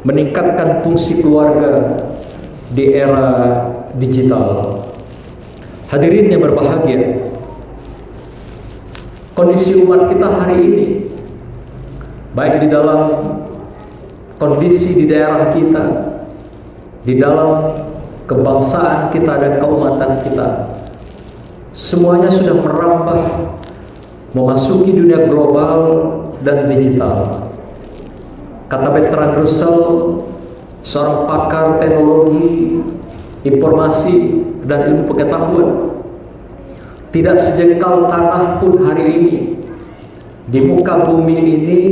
meningkatkan fungsi keluarga di era digital. Hadirin yang berbahagia, kondisi umat kita hari ini, baik di dalam kondisi di daerah kita, di dalam kebangsaan kita dan keumatan kita, semuanya sudah merambah memasuki dunia global dan digital. Kata Bertrand Russell, seorang pakar teknologi, informasi, dan ilmu pengetahuan, tidak sejengkal tanah pun hari ini di muka bumi ini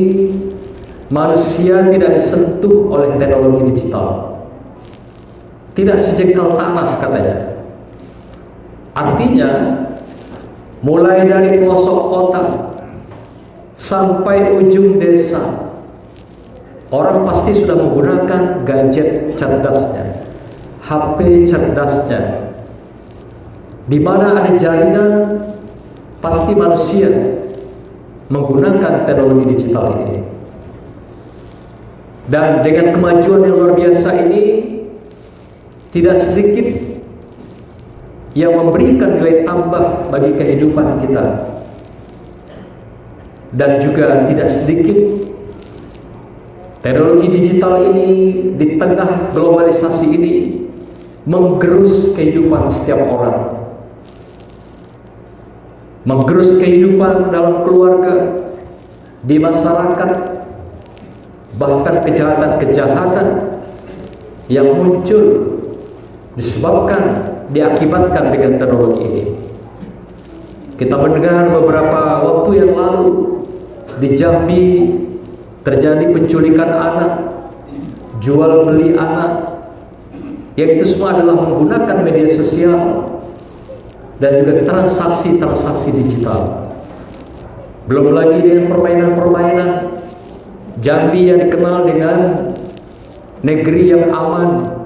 manusia tidak disentuh oleh teknologi digital. Tidak sejengkal tanah, katanya. Artinya, mulai dari pelosok kota sampai ujung desa, orang pasti sudah menggunakan gadget cerdasnya, HP cerdasnya. Di mana ada jaringan, pasti manusia menggunakan teknologi digital ini. Dan dengan kemajuan yang luar biasa ini, tidak sedikit yang memberikan nilai tambah bagi kehidupan kita. Dan juga tidak sedikit teknologi digital ini di tengah globalisasi ini menggerus kehidupan setiap orang. Menggerus kehidupan dalam keluarga, di masyarakat, bahkan kejahatan-kejahatan yang muncul disebabkan, diakibatkan dengan teknologi ini. Kita mendengar beberapa waktu yang lalu di Jambi terjadi penculikan anak, jual beli anak, yang itu semua adalah menggunakan media sosial dan juga transaksi-transaksi digital. Belum lagi dengan permainan-permainan. Jambi yang dikenal dengan negeri yang aman,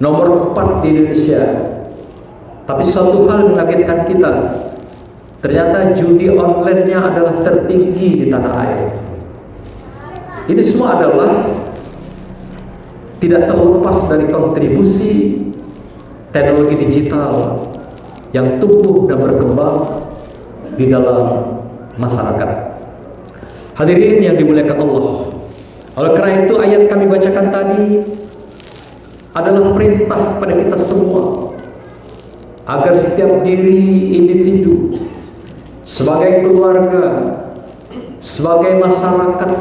nomor 4 di Indonesia. Tapi suatu hal mengagetkan kita, ternyata judi online-nya adalah tertinggi di tanah air. Ini semua adalah tidak terlepas dari kontribusi teknologi digital yang tumbuh dan berkembang di dalam masyarakat. Hadirin yang dimuliakan Allah, oleh karena itu ayat kami bacakan tadi adalah perintah pada kita semua agar setiap diri individu, sebagai keluarga, sebagai masyarakat,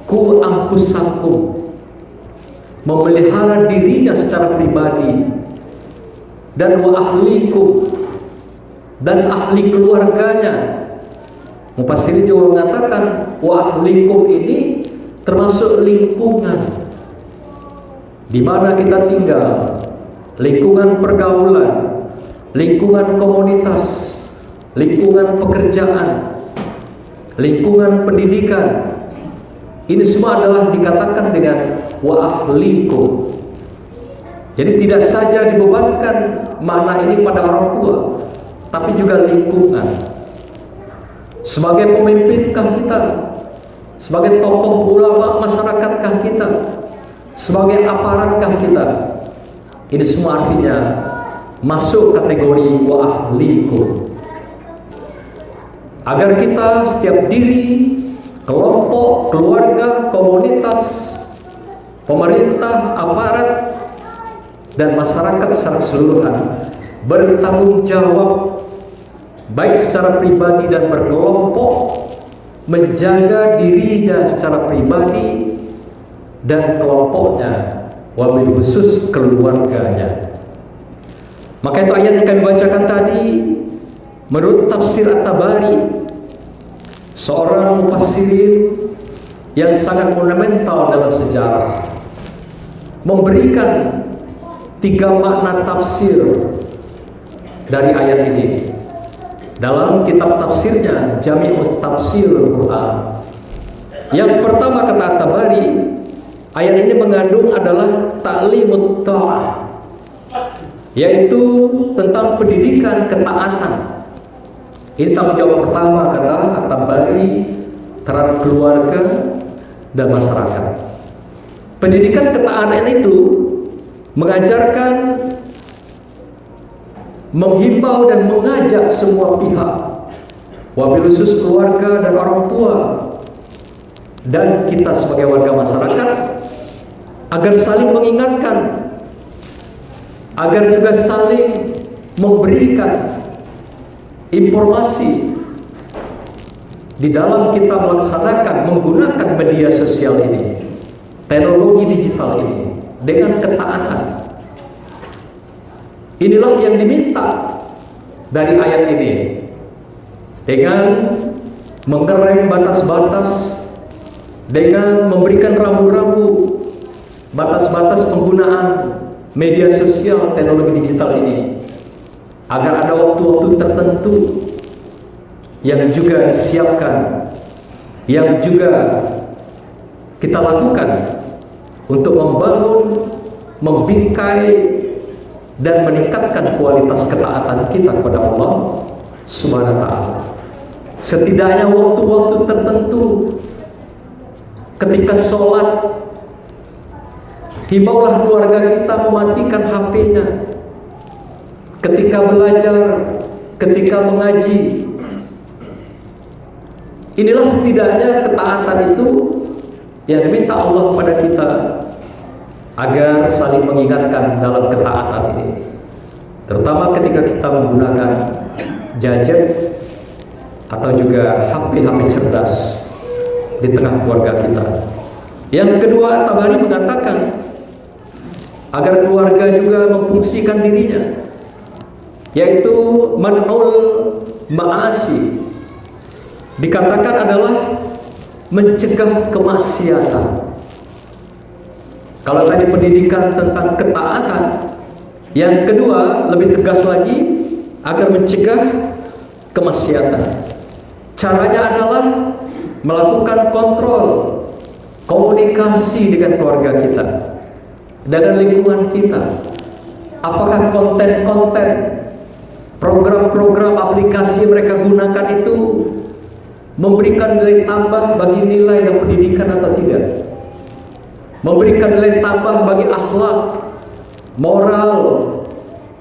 ku anfusakum, memelihara dirinya secara pribadi, dan wa ahlikum, dan ahli keluarganya. Mufassirin juga mengatakan wa ahlikum ini termasuk lingkungan di mana kita tinggal, lingkungan pergaulan, lingkungan komunitas, lingkungan pekerjaan, lingkungan pendidikan. Ini semua adalah dikatakan dengan wa ahlikum. Jadi tidak saja dibebankan makna ini pada orang tua, tapi juga lingkungan. Sebagai pemimpinkah kita, sebagai tokoh ulama masyarakatkah kita, sebagai aparatkah kita, ini semua artinya masuk kategori wa ahlikum. Agar kita setiap diri, kelompok, keluarga, komunitas, pemerintah, aparat, dan masyarakat secara keseluruhan bertanggung jawab baik secara pribadi dan berkelompok, menjaga dirinya secara pribadi dan kelompoknya, wabil khusus keluarganya. Maka itu ayat yang kami bacakan tadi menurut tafsir At-Tabari, seorang mufassirin yang sangat monumental dalam sejarah, memberikan 3 makna tafsir dari ayat ini. Dalam kitab tafsirnya Jami'ut Tafsir Al-Quran, yang pertama kata At-Tabari, ayat ini mengandung adalah ta'limut ta'ah, yaitu tentang pendidikan ketaatan. Ini tanggung jawab pertama kata At-Tabari terhadap keluarga dan masyarakat. Pendidikan ketaatan itu mengajarkan, menghimbau dan mengajak semua pihak, wabil khusus keluarga dan orang tua, dan kita sebagai warga masyarakat, agar saling mengingatkan, agar juga saling memberikan informasi di dalam kita melaksanakan menggunakan media sosial ini, teknologi digital ini, dengan ketaatan. Inilah yang diminta dari ayat ini, dengan mengerem batas-batas, dengan memberikan rambu-rambu batas-batas penggunaan media sosial teknologi digital ini, agar ada waktu-waktu tertentu yang juga disiapkan, yang juga kita lakukan untuk membangun, membingkai dan meningkatkan kualitas ketaatan kita kepada Allah Subhanahu wa ta'ala. Setidaknya waktu-waktu tertentu ketika sholat, himbaulah keluarga kita mematikan HP-nya. Ketika belajar, ketika mengaji, inilah setidaknya ketaatan itu yang diminta Allah kepada kita, agar saling mengingatkan dalam ketaatan ini, terutama ketika kita menggunakan gadget atau juga HP-HP cerdas di tengah keluarga kita. Yang kedua, Tabari mengatakan agar keluarga juga memfungsikan dirinya, yaitu man'ul ma'asi, dikatakan adalah mencegah kemaksiatan. Kalau tadi pendidikan tentang ketaatan, yang kedua lebih tegas lagi, agar mencegah kemaksiatan. Caranya adalah melakukan kontrol, komunikasi dengan keluarga kita, dengan lingkungan kita. Apakah konten-konten, program-program, aplikasi mereka gunakan itu memberikan nilai tambah bagi nilai dan pendidikan atau tidak? Memberikan nilai tambah bagi akhlak, moral,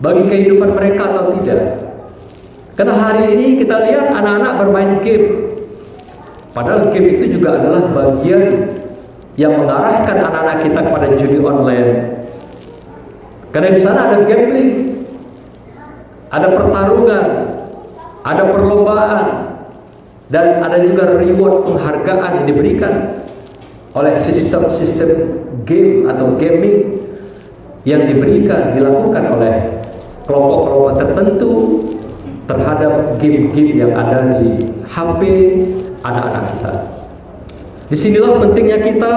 bagi kehidupan mereka atau tidak? Karena hari ini kita lihat anak-anak bermain game, padahal game itu juga adalah bagian yang mengarahkan anak-anak kita kepada judi online. Karena di sana ada gambling, ada pertarungan, ada perlombaan, dan ada juga reward, penghargaan yang diberikan oleh sistem-sistem game atau gaming yang dilakukan oleh kelompok-kelompok tertentu terhadap game-game yang ada di HP anak-anak kita. Disinilah pentingnya kita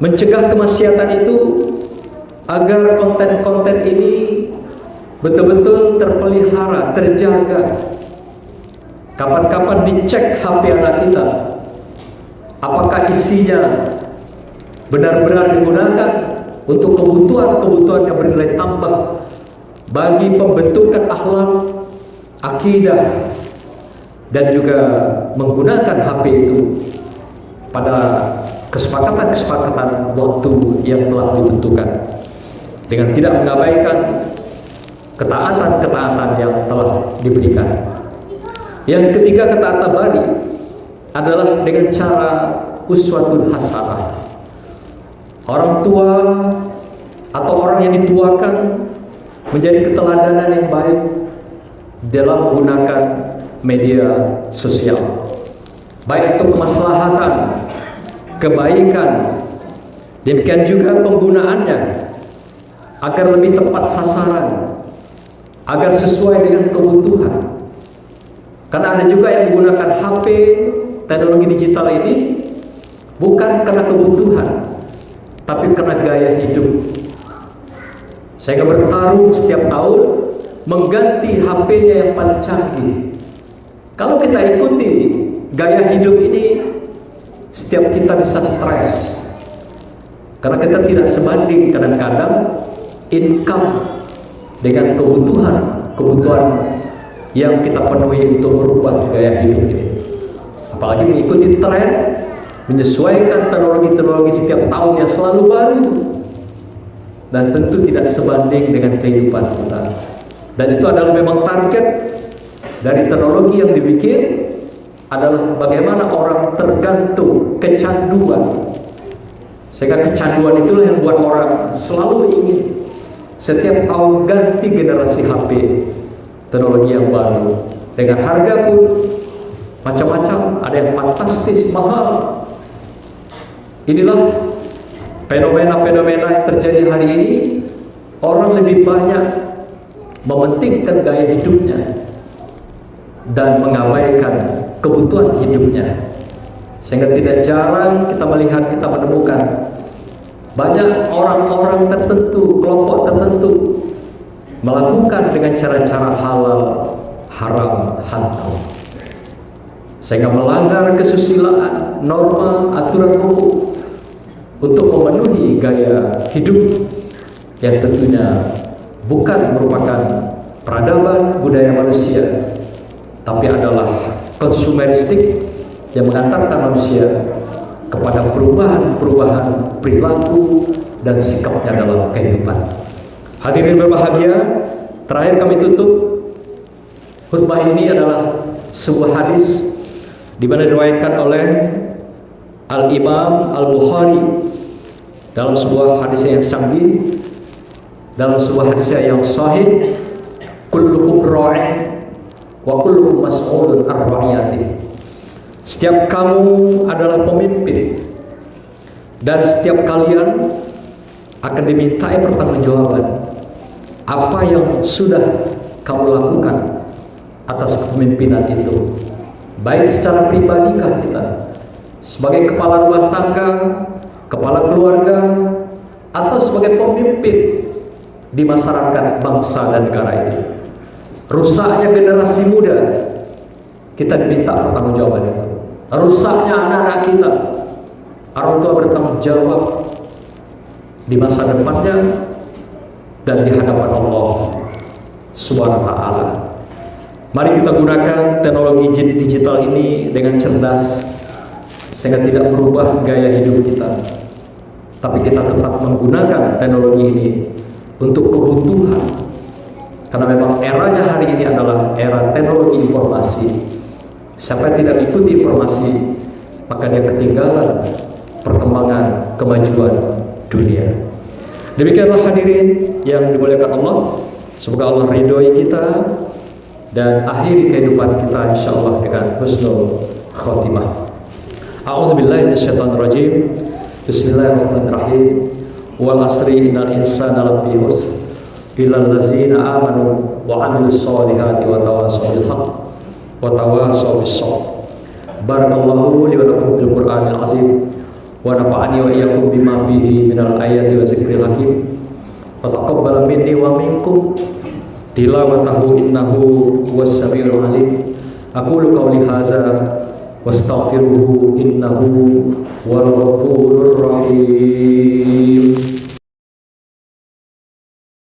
mencegah kemaksiatan itu, agar konten-konten ini betul-betul terpelihara, terjaga. Kapan-kapan dicek HP anak kita, apakah isinya benar-benar digunakan untuk kebutuhan-kebutuhan yang bernilai tambah bagi pembentukan akhlak, akidah, dan juga menggunakan HP itu pada kesepakatan-kesepakatan waktu yang telah ditentukan, dengan tidak mengabaikan ketaatan-ketaatan yang telah diberikan. Yang ketiga, kata Tabari, adalah dengan cara uswatun hasanah. Orang tua atau orang yang dituakan menjadi keteladanan yang baik dalam menggunakan media sosial, baik untuk kemaslahatan, kebaikan, demikian juga penggunaannya agar lebih tepat sasaran, agar sesuai dengan kebutuhan. Karena ada juga yang menggunakan HP, teknologi digital ini bukan karena kebutuhan, tapi karena gaya hidup. Sehingga bertarung setiap tahun mengganti HP-nya yang paling canggih. Kalau kita ikuti gaya hidup ini, setiap kita bisa stres, karena kita tidak sebanding kadang-kadang income dengan kebutuhan yang kita penuhi untuk merubah gaya hidup ini. Apalagi mengikuti tren, menyesuaikan teknologi-teknologi teknologi setiap tahun yang selalu baru, dan tentu tidak sebanding dengan kehidupan kita. Dan itu adalah memang target dari teknologi yang dibikin, adalah bagaimana orang tergantung, kecanduan. Sehingga kecanduan itulah yang buat orang selalu ingin setiap tahun ganti generasi HP teknologi yang baru, dengan harga pun macam-macam, ada yang fantastis mahal. Inilah fenomena-fenomena yang terjadi hari ini. Orang lebih banyak mementingkan gaya hidupnya dan mengabaikan kebutuhan hidupnya, sehingga tidak jarang kita melihat, kita menemukan banyak orang-orang tertentu, kelompok tertentu melakukan dengan cara-cara halal, haram, haram, sehingga melanggar kesusilaan, norma, aturan hukum untuk memenuhi gaya hidup yang tentunya bukan merupakan peradaban budaya manusia, tapi adalah konsumeristik yang mengantarkan manusia kepada perubahan-perubahan perilaku dan sikapnya dalam kehidupan. Hadirin berbahagia, terakhir kami tutup khutbah ini adalah sebuah hadis di mana diriwayatkan oleh Al-Imam Al-Bukhari dalam sebuah hadis yang canggih, dalam sebuah hadis yang sahih, kullukum ra'in wa kullukum mas'ulun an ra'iyatihi. Setiap kamu adalah pemimpin, dan setiap kalian akan dimintai pertanggungjawaban apa yang sudah kamu lakukan atas kepemimpinan itu, baik secara pribadikah kita sebagai kepala rumah tangga, kepala keluarga, atau sebagai pemimpin di masyarakat, bangsa dan negara ini. Rusaknya generasi muda, kita diminta pertanggungjawaban itu. Rusaknya anak-anak kita, orang tua bertanggung jawab di masa depannya dan di hadapan Allah Subhanahu wa Ta'ala. Mari kita gunakan teknologi digital ini dengan cerdas, sehingga tidak merubah gaya hidup kita, tapi kita tetap menggunakan teknologi ini untuk kebutuhan, karena memang eranya hari ini adalah era teknologi informasi. Siapa yang tidak ikuti informasi, maka dia ketinggalan perkembangan kemajuan dunia. Demikianlah hadirin yang dimuliakan Allah. Semoga Allah ridhoi kita dan akhiri kehidupan kita insyaallah dengan husnul khotimah. A'udzubillahi minasyaitonirrajim. Bismillahirrahmanirrahim. Wal asri innal insana lafi khusr illal ladzina amanu wa 'amilus solihati wa tawassaw bil haqq wa tawassaw bis sabr. Barakallahu li wa lakum bil Qur'anil azim wa nafa'ani wa iyyakum bima fihi minal ayati wa zikril hakim. Wa taqabbal minni wa minkum tilawatahu innahu huwas samiul alim. Aqulu qawli hadza wastaghfiruhu innahu wal ghafurur rahim.